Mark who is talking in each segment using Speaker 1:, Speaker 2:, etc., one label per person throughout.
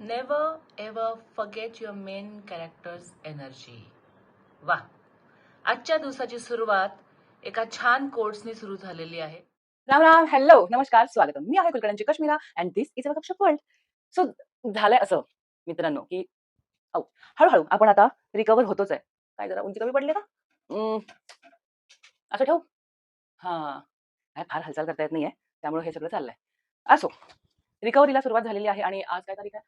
Speaker 1: Never ever forget your main characters energy. वा, आजच्या दिवसाची सुरुवात एका छान कोट्सनी सुरू झालेली आहे.
Speaker 2: राम राम, हॅलो, नमस्कार, स्वागतम. मी आहे कुलकर्णीची Kashmira and this is our Gapshap world. So झालंय असं मित्रांनो की हळूहळू आपण आता रिकवर होतोच आहे. काय जरा उंची कमी पडली का? असं ठेवू? हा, काय फार हालचाल करता येत नाहीये, त्यामुळे हे सगळं चाललंय. असो, रिकव्हरीला सुरुवात झालेली आहे आणि आज काय तारीख आहे?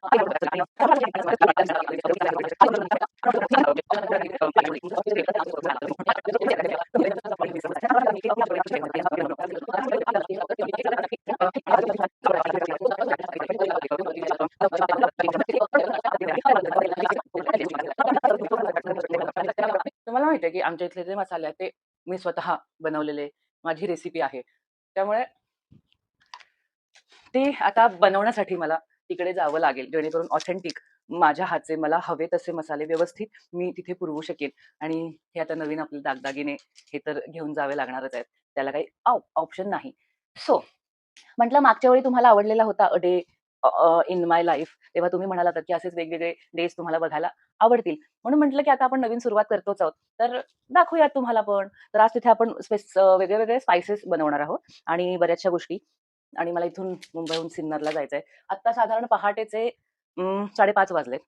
Speaker 2: तुम्हाला माहिती आहे की आमच्या इथले जे मसाले आहेत ते मी स्वतः बनवलेले, माझी रेसिपी आहे. त्यामुळे ते आता बनवण्यासाठी मला तिकडे जावं लागेल, जेणेकरून ऑथेंटिक माझ्या हातचे मला हवे तसे मसाले व्यवस्थित मी तिथे पुरवू शकेल. आणि हे आता नवीन आपले दागदागिने हे तर घेऊन जावे लागणारच आहेत, त्याला काही ऑप्शन नाही. सो म्हटलं, मागच्या वेळी तुम्हाला आवडलेला होता a day in my life, तेव्हा तुम्ही म्हणालात की असेच वेगवेगळे डेज तुम्हाला बघायला आवडतील. म्हणून म्हटलं की आता आपण नवीन सुरुवात करतोच आहोत, तर दाखवूयात तुम्हाला पण. तर आज तिथे आपण वेगळे वेगळे स्पायसेस बनवणार आहोत आणि बऱ्याचशा गोष्टी. आणि मला इथून मुंबईहून सिन्नरला जायचंय. आत्ता साधारण पहाटेचे 5:30 वाजलेत.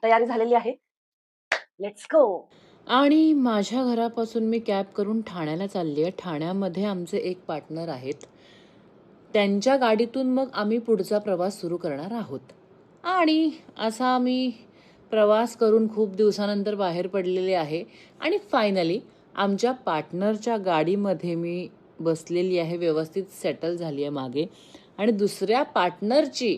Speaker 2: तयारी झालेली आहे, लेट्स गो.
Speaker 3: आणि माझ्या घरापासून मी कॅब करून ठाण्याला चालली आहे. ठाण्यामध्ये आमचे एक पार्टनर आहेत, त्यांच्या गाडीतून मग आम्ही पुढचा प्रवास सुरू करणार आहोत. आणि असा आम्ही प्रवास करून खूप दिवसानंतर बाहेर पडलेले आहे आणि फायनली आमच्या पार्टनरच्या गाडीमध्ये मी बसलेली आहे, व्यवस्थित सेटल झाली आहे मागे. आणि दुसऱ्या पार्टनरची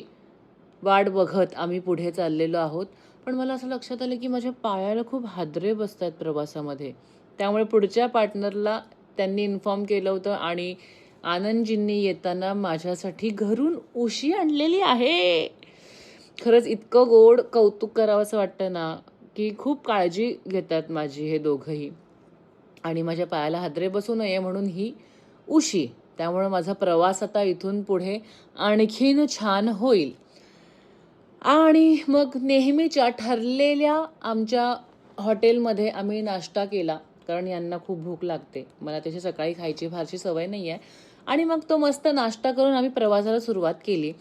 Speaker 3: वाट बघत आम्ही पुढे चाललेलो आहोत. पण मला असं लक्षात आलं की माझ्या पायाला खूप हादरे बसत आहेत प्रवासामध्ये. त्यामुळे पुढच्या पार्टनरला त्यांनी इन्फॉर्म केलं होतं आणि आनंदजींनी येताना माझ्यासाठी घरून उशी आणलेली आहे. खरंच इतकं गोड कौतुक करावंसं वाटतं ना, की खूप काळजी घेतात माझी हे दोघंही. आणि माझ्या पायाला हादरे बसू नये म्हणून ही उशी. त्यामुळे माझा प्रवास आता इथून पुढे आणखीन छान होईल. आणि मग नेहमीच्या ठरलेल्या आमच्या हॉटेलमध्ये आम्ही नाश्ता केला, कारण यांना खूप भूक लागते. मला त्याची सकाळी खायची फारशी सवय नाही आहे. आणि मग तो मस्त नाश्ता करून आम्ही प्रवासाला सुरुवात केली.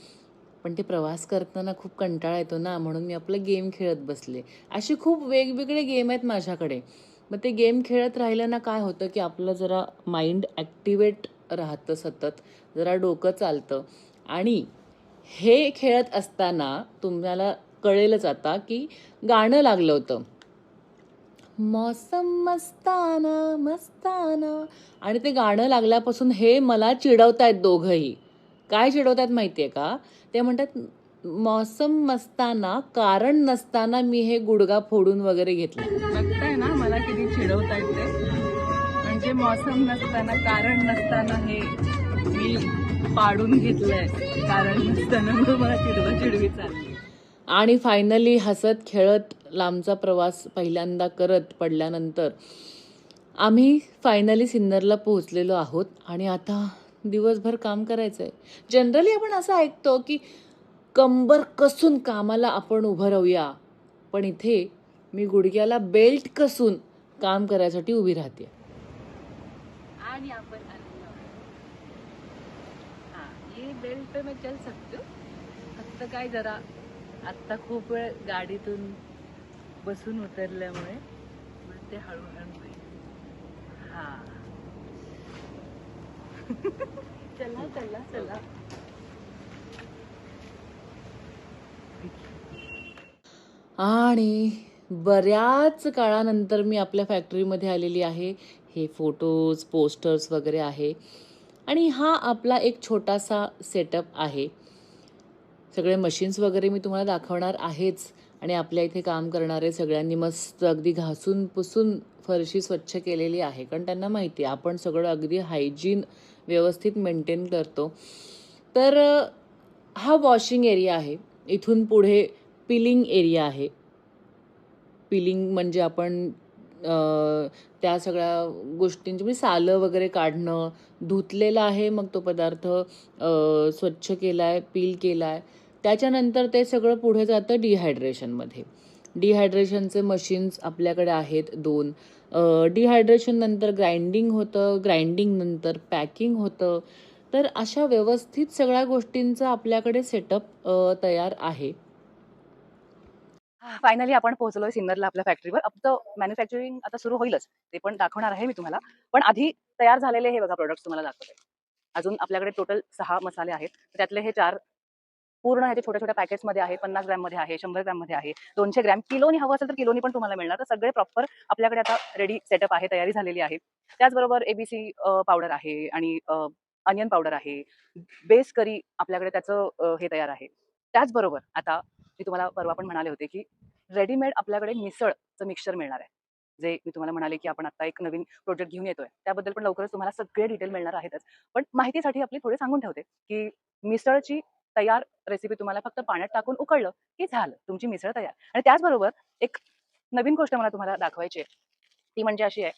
Speaker 3: पण ते प्रवास करताना खूप कंटाळा येतो ना, म्हणून मी आपलं गेम खेळत बसले. अशी खूप वेगवेगळे गेम आहेत माझ्याकडे. मग ते गेम खेळत राहिलं ना, काय होतं की आपलं जरा माइंड ॲक्टिवेट राहतं, सतत जरा डोकं चालतं. आणि हे खेळत असताना तुम्हाला कळेलच आता की गाणं लागलं होतं, मौसम मस्ताना मस्ताना. आणि ते गाणं लागल्यापासून हे मला चिडवतायत दोघंही. काय चिडवतात माहितीये का? ते म्हणतात मौसम मस्ताना कारण नसताना मी हे गुडगा फोडून वगैरे घेतलं. बघताय ना मला किती चिडवतायत ते. म्हणजे मौसम नसताना कारण नसताना हे मी पाडून घेतलंय, कारण नसताना मला चिडवी चालली. आणि फायनली हसत खेळत लांबचा प्रवास पहिल्यांदा करत पडल्यानंतर आम्ही फायनली सिन्नरला पोहोचलेलो आहोत. आणि आता दिवसभर काम करायचं आहे. जनरली आपण असं ऐकतो की कंबर कसून कामाला आपण उभं राहूया, पण इथे मी गुडघ्याला बेल्ट कसून काम करायसाठी उभी राहते. आणि आपण ये बेल्ट पे मैं चल सकते हो. फक्त काय जरा आत्ता खूप वेळ गाडीतून बसून उतरल्यामुळे ते हळूहळू होईल. हा चला चला चला. आणि बऱ्याच काळानंतर मी आपल्या फॅक्टरीमध्ये आलेली आहे. हे फोटोज, पोस्टर्स वगैरे आहे. आणि हा आपला एक छोटासा सेटअप आहे. सगळे मशीन्स वगैरे मी तुम्हाला दाखवणार आहेच. आणि आपल्या इथे काम करणारे सगळ्यांनी मस्त अगदी घासून पुसून फरशी स्वच्छ केलेली आहे, कारण त्यांना माहिती आहे आपण सगळं अगदी हायजीन व्यवस्थित मेंटेन करतो. तर हा वॉशिंग एरिया आहे. इथून पुढे पिलिंग एरिया आहे. पिलिंग म्हणजे आपण त्या सगळ्या गोष्टींची म्हणजे सालं वगैरे काढणं, धुतलेला आहे मग तो पदार्थ स्वच्छ केला आहे, पील केला आहे. त्याच्यानंतर ते सगळं पुढे जातं डिहायड्रेशनमध्ये. डिहायड्रेशनचे मशीन्स आपल्याकडे आहेत 2. डिहायड्रेशन नंतर ग्राइंडिंग होतं, ग्राइंडिंग नंतर पॅकिंग होतं. तर अशा व्यवस्थित सगळ्या गोष्टींचा आपल्याकडे सेटअप तयार आहे.
Speaker 2: फायनली आपण पोहोचलोय सिन्नरला आपल्या फॅक्टरीवर. आपलं मॅन्युफॅक्चरिंग आता सुरू होईलच, ते पण दाखवणार आहे मी तुम्हाला. पण आधी तयार झालेले हे बघा प्रोडक्ट्स तुम्हाला दाखवते. अजून आपल्याकडे टोटल 6 मसाले आहेत. त्यातले हे 4 पूर्ण ह्याचे छोट्या छोट्या पॅकेट्समध्ये आहे. 50 ग्रॅममध्ये आहे, 100 ग्रॅममध्ये आहे, 200 ग्रॅम. किलोनी हवं असेल तर किलोनी पण तुम्हाला मिळणार. तर सगळे प्रॉपर आपल्याकडे आता रेडी सेटअप आहे, तयारी झालेली आहे. त्याचबरोबर एबीसी पावडर आहे आणि अनियन पावडर आहे. बेस करी आपल्याकडे त्याचं हे तयार आहे. त्याचबरोबर आता मी तुम्हाला परवा पण म्हणाले होते की रेडीमेड आपल्याकडे मिसळचं मिक्सचर मिळणार आहे, जे मी तुम्हाला म्हणाले की आपण आता एक नवीन प्रोजेक्ट घेऊन येतोय. त्याबद्दल पण लवकरच तुम्हाला सगळे डिटेल मिळणार आहेतच. पण माहितीसाठी आपली थोडे सांगून ठेवते की मिसळची तयार रेसिपी तुम्हाला फक्त पाण्यात टाकून उकळलं की झालं, तुमची मिसळ तयार. आणि त्याचबरोबर एक नवीन गोष्ट मला तुम्हाला दाखवायची आहे, ती म्हणजे अशी आहे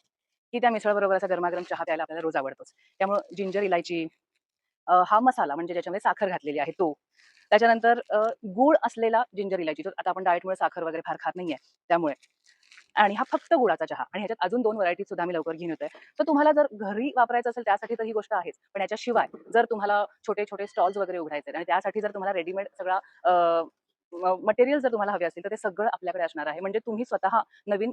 Speaker 2: की त्या मिसळबरोबर असा गरमागरम चहा प्यायला आपल्याला रोज आवडतोच. त्यामुळे जिंजर इलायची, हा मसाला म्हणजे ज्याच्यामध्ये साखर घातलेली आहे तो, त्याच्यानंतर गूळ असलेला जिंजर इलायची. आता आपण डाएटमुळे साखर वगैरे फार खात नाहीये त्यामुळे, आणि हा फक्त गुळाचा चहा. आणि ह्याच्यात अजून 2 व्हरायटी सुद्धा मी लवकर घेऊन येतोय. तर तुम्हाला जर घरी वापरायचं असेल त्यासाठी तर ही गोष्ट आहेच. पण याच्याशिवाय जर तुम्हाला छोटे छोटे स्टॉल्स वगैरे उघडायचे आणि त्यासाठी जर तुम्हाला रेडीमेड सगळा मटेरियल जर तुम्हाला हवे असतील तर ते सगळं आपल्याकडे असणार आहे. म्हणजे तुम्ही स्वतः नवीन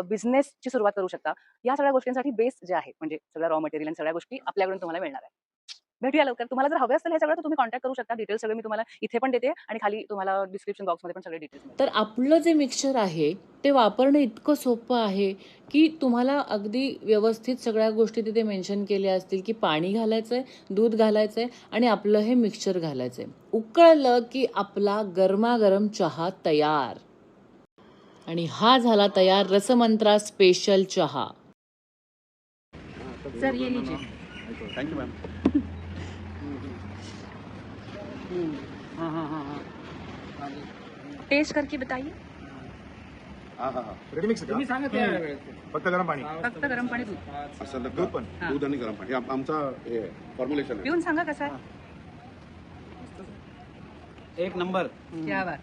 Speaker 2: बिझनेसची सुरुवात करू शकता. या सगळ्या गोष्टींसाठी बेस जे आहे म्हणजे सगळं रॉ मटेरियल आणि सगळ्या गोष्टी आपल्याकडून तुम्हाला मिळणार आहे. भेटूया लवकर. तुम्हाला जर हवे असेल हे सगळं तर तुम्ही कॉन्टॅक्ट करू शकता. डिटेल्स सगळे मी तुम्हाला इथे पण देते आणि खाली तुम्हाला डिस्क्रिप्शन बॉक्समध्ये पण सगळे डिटेल्स मिळतील.
Speaker 3: तर आपलं जे मिक्सचर आहे ते वापरणं इतकं सोपं आहे की तुम्हाला अगदी व्यवस्थित सगळ्या गोष्टी तिथे मेन्शन केल्या असतील की पाणी घालायचंय, दूध घालायचंय आणि आपलं हे मिक्सचर घालायचंय. उकळलं की आपला गरमागरम चहा तयार. आणि हा झाला तयार रसमंत्रा स्पेशल चहा.
Speaker 2: सर ये लीजिए.
Speaker 4: Thank you ma'am.
Speaker 2: टेस्ट करके बताइए.
Speaker 4: हाँ हाँ हाँ.
Speaker 5: रेडी मिक्स
Speaker 6: तुम्ही सांगा ते
Speaker 5: फक्त गरम पाणी.
Speaker 2: फक्त गरम पाणी दूध.
Speaker 4: असं
Speaker 5: दूध पण.
Speaker 2: हा.
Speaker 4: दूध आणि गरम पाणी आमचा हे फॉर्म्युलेशन आहे.
Speaker 2: पिऊन सांगा कसं आहे.
Speaker 6: एक नंबर.
Speaker 2: क्या बात.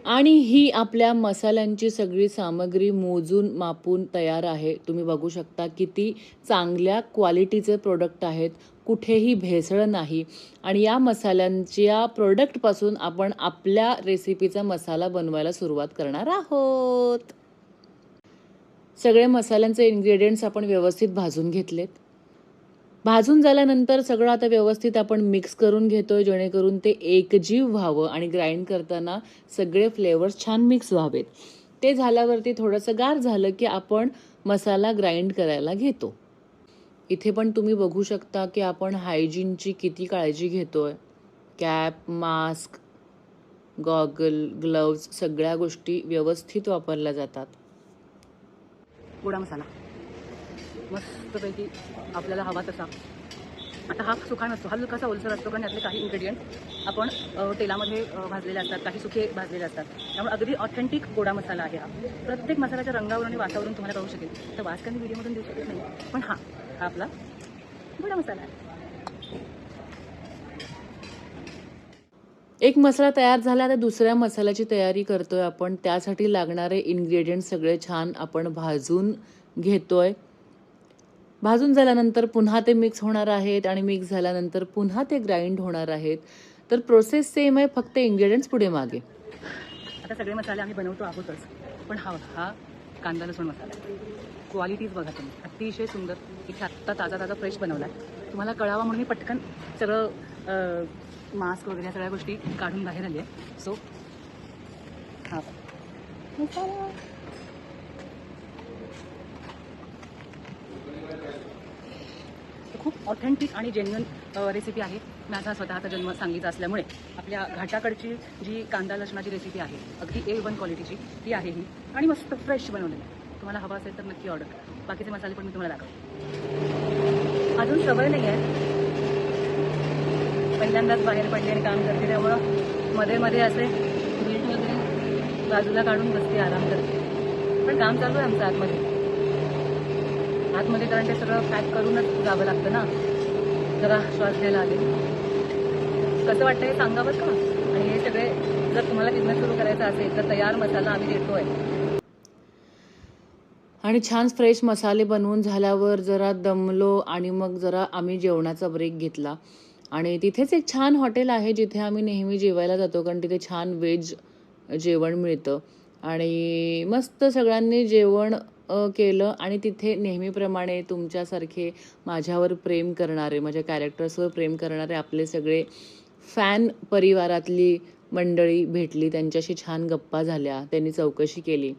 Speaker 3: आणि ही आपल्या मसाल्यांची सगळी सामग्री मोजून मापून तयार आहे. तुम्ही बघू शकता किती चांगल्या क्वालिटीचे प्रोडक्ट आहेत, कुठेही भेसळ नाही. आणि या मसाल्यांच्या प्रोडक्टपासून आपण आपल्या रेसिपीचा मसाला बनवायला सुरुवात करणार आहोत. सगळे मसाल्यांचे इन्ग्रेडियंट्स आपण व्यवस्थित भाजून घेतलेत. भाजून झाल्यानंतर सगळं आता व्यवस्थित आपण मिक्स करून घेतोय जेणेकरून ते एकजीव व्हावं आणि ग्राइंड करताना सगळे फ्लेवर्स छान मिक्स व्हावेत. ते झाल्यावरती थोडंसं गार झालं की आपण मसाला ग्राइंड करायला घेतो. इथे पण तुम्ही बघू शकता की आपण हायजीनची किती काळजी घेतोय. कॅप, मास्क, गॉगल, ग्लव्ज सगळ्या गोष्टी व्यवस्थित वापरल्या जातात.
Speaker 2: गोडा मसाला मस्तपैकी आपल्याला हवा तसा. आता हा सुका नसतो, हा हलकासा ओलसर असतो कारण यातले काही इन्ग्रेडियंट आपण तेलामध्ये भाजलेले असतात, काही सुके भाजलेले असतात. त्यामुळे अगदी ऑथेंटिक गोडा मसाला आहे हा. प्रत्येक मसाल्याच्या रंगावरून आणि वासावरून तुम्हाला कळू शकेल. तर वास काही व्हिडिओमधून देऊ शकत नाही, पण हा आपला गोडा मसाला आहे.
Speaker 3: एक मसाला तयार झाला, आता दुसऱ्या मसाल्याची तयारी करतोय आपण. त्यासाठी लागणारे इन्ग्रेडियंट सगळे छान आपण भाजून घेतोय. भाजून झाल्यानंतर पुन्हा ते मिक्स होणार आहेत आणि मिक्स झाल्यानंतर पुन्हा ते ग्राइंड होणार आहेत. तर प्रोसेस सेम आहे, फक्त इन्ग्रेडियंट्स पुढे मागे.
Speaker 2: आता सगळे मसाले आम्ही बनवतो आहोतच, पण हा कांदा लसूण मसाला क्वालिटीज बघा तुम्ही, अतिशय सुंदर. इथे आत्ता ताजा ताजा फ्रेश बनवला आहे. तुम्हाला कळावा म्हणून मी पटकन सगळं मास्क वगैरे सगळ्या गोष्टी काढून बाहेर आली आहे. सो हा मसाला खूप ऑथेंटिक आणि जेन्युइन रेसिपी आहे. माझा स्वतःचा जन्म सांगलीचा असल्यामुळे आपल्या घाटाकडची जी कांदा लसणाची रेसिपी आहे अगदी A1 क्वालिटीची ती आहे ही, आणि मस्त फ्रेश बनवलेली. तुम्हाला हवा असेल तर नक्की ऑर्डर करा. बाकीचे मसाले पण मी तुम्हाला दाखवते. अजून सवय नाही आहे, पहिल्यांदाच बाहेर पडले आणि काम करते, त्यामुळं मध्ये मध्ये असे बीट वगैरे बाजूला काढून बसते, आराम करते. पण काम चालू आहे आमचं आतमध्ये कारण ते सगळं पॅक करूनच जावं लागतं ना. जरा श्वास घ्यायला आले. कसं वाटतं हे सांगा बरं का. आणि हे सगळे जर तुम्हाला बिझनेस सुरू करायचा असेल तर तयार मसाला आम्ही देतोय.
Speaker 3: आणि छान फ्रेश मसाले बनवून झाल्यावर जरा दमलो आणि मग जरा आम्ही जेवणाचा ब्रेक घेतला. आणि तिथेच एक छान हॉटेल आहे जिथे आम्ही नेहमी जेवायला जातो, कारण तिथे छान व्हेज जेवण मिळतं. आणि मस्त सगळ्यांनी जेवण केलं. आणि तिथे नेहमीप्रमाणे तुमच्यासारखे माझ्यावर प्रेम करणारे, माझ्या कॅरेक्टर्सवर प्रेम करणारे आपले सगळे फॅन परिवारातली मंडळी भेटली. त्यांच्याशी छान गप्पा झाल्या, त्यांनी चौकशी केली.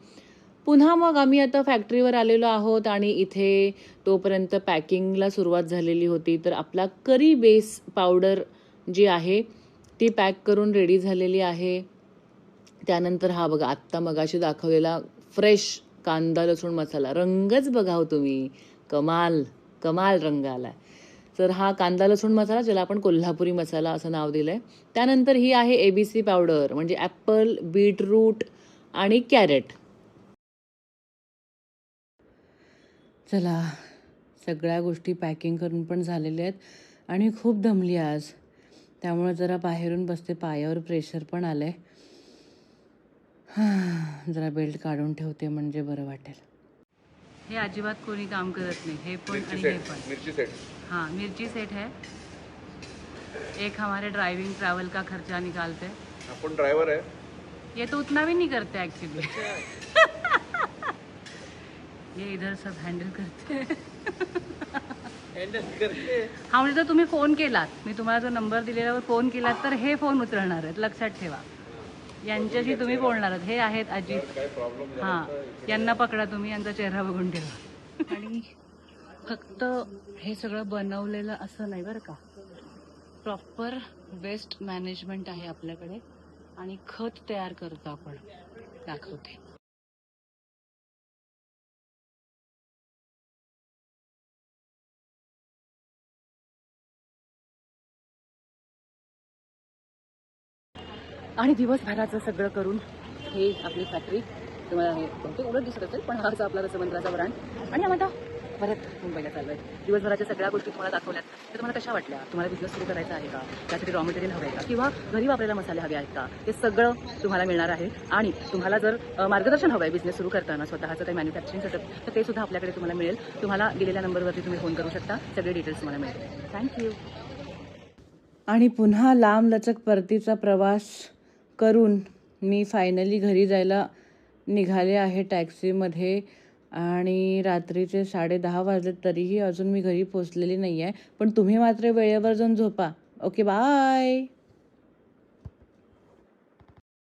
Speaker 3: पुन्हा मग आम्ही आता फॅक्टरीवर आलेलो आहोत आणि इथे तोपर्यंत पॅकिंगला सुरुवात झालेली होती. तर आपला करी बेस पावडर जी आहे ती पॅक करून रेडी झालेली आहे. त्यानंतर हा बघा आत्ता मगाशी दाखवलेला फ्रेश कांदा लसूण मसाला. रंगच बघा हो तुम्ही, कमाल कमाल रंग आलाय. तर हा कांदा लसूण मसाला, ज्याला आपण कोल्हापुरी मसाला असं नाव दिलंय. त्यानंतर ही आहे ABC पावडर, म्हणजे ॲपल, बीटरूट आणि कॅरेट. चला, सगळ्या गोष्टी पॅकिंग करून पण झालेल्या आहेत आणि खूप दमली आज. त्यामुळे जरा बाहेरून बसते, पायावर प्रेशर पण आलंय. जरा बेल्ट काढून ठेवते म्हणजे बरं वाटेल. हे अजिबात कोणी काम करत नाही, हे पण आणि हे पण.
Speaker 4: मिर्ची सेट.
Speaker 3: हाँ, मिर्ची सेट है. एक हमारे ड्राइविंग ट्रैवल का खर्चा निकालते.
Speaker 4: आपण ड्रायव्हर आहे.
Speaker 3: ये तो उतना भी नहीं करते एक्चुअली. ये इधर सब हँडल करते. हा, म्हणजे जर तुम्ही फोन केलात, मी तुम्हाला जो नंबर दिलेल्यावर फोन केलात तर हे फोन उचलणार आहेत, लक्षात ठेवा. यांच्याशी तुम्ही बोलणार आहात. हे आहेत अजित. हां, यांना पकडा तुम्ही, यांचा चेहरा बघून ठेवा. आणि फक्त हे सगळं बनवलेलं असं नाही बरं का, प्रॉपर वेस्ट मॅनेजमेंट आहे आपल्याकडे. आणि खत तयार करतो आपण, दाखवते. आणि दिवसभराचं सगळं करून हे आपली फॅक्टरी तुम्हाला हे बहुतेक उलट दिसत असेल, पण हा असा आपला रसमंत्राचा ब्रँड. आणि आम्ही आता परत मुंबईला चाललो आहे. दिवसभराच्या सगळ्या गोष्टी तुम्हाला दाखवल्यात, तर तुम्हाला कशा वाटल्या? तुम्हाला बिझनेस सुरू करायचा आहे का? त्यासाठी रॉ मटेरियल हवं आहे का? किंवा घरी वापरायला मसाले हवे आहेत का? हे सगळं तुम्हाला मिळणार आहे. आणि तुम्हाला जर मार्गदर्शन हवं आहे बिझनेस सुरू करताना, स्वतःचं काही मॅन्युफॅक्चरिंग सेटअप, तर ते सुद्धा आपल्याकडे तुम्हाला मिळेल. तुम्हाला दिलेल्या नंबरवरती तुम्ही फोन करू शकता. सगळे डिटेल्स तुम्हाला मिळेल. थँक्यू. आणि पुन्हा लांब लचक परतीचा प्रवास करून मी फायनली घरी जायला निघाले आहे टॅक्सीमध्ये. आणि रात्रीचे 10:30 वाजले तरीही अजून मी घरी पोचलेली नाही आहे. पण तुम्ही मात्र वेळेवर जाऊन झोपा. Okay, bye.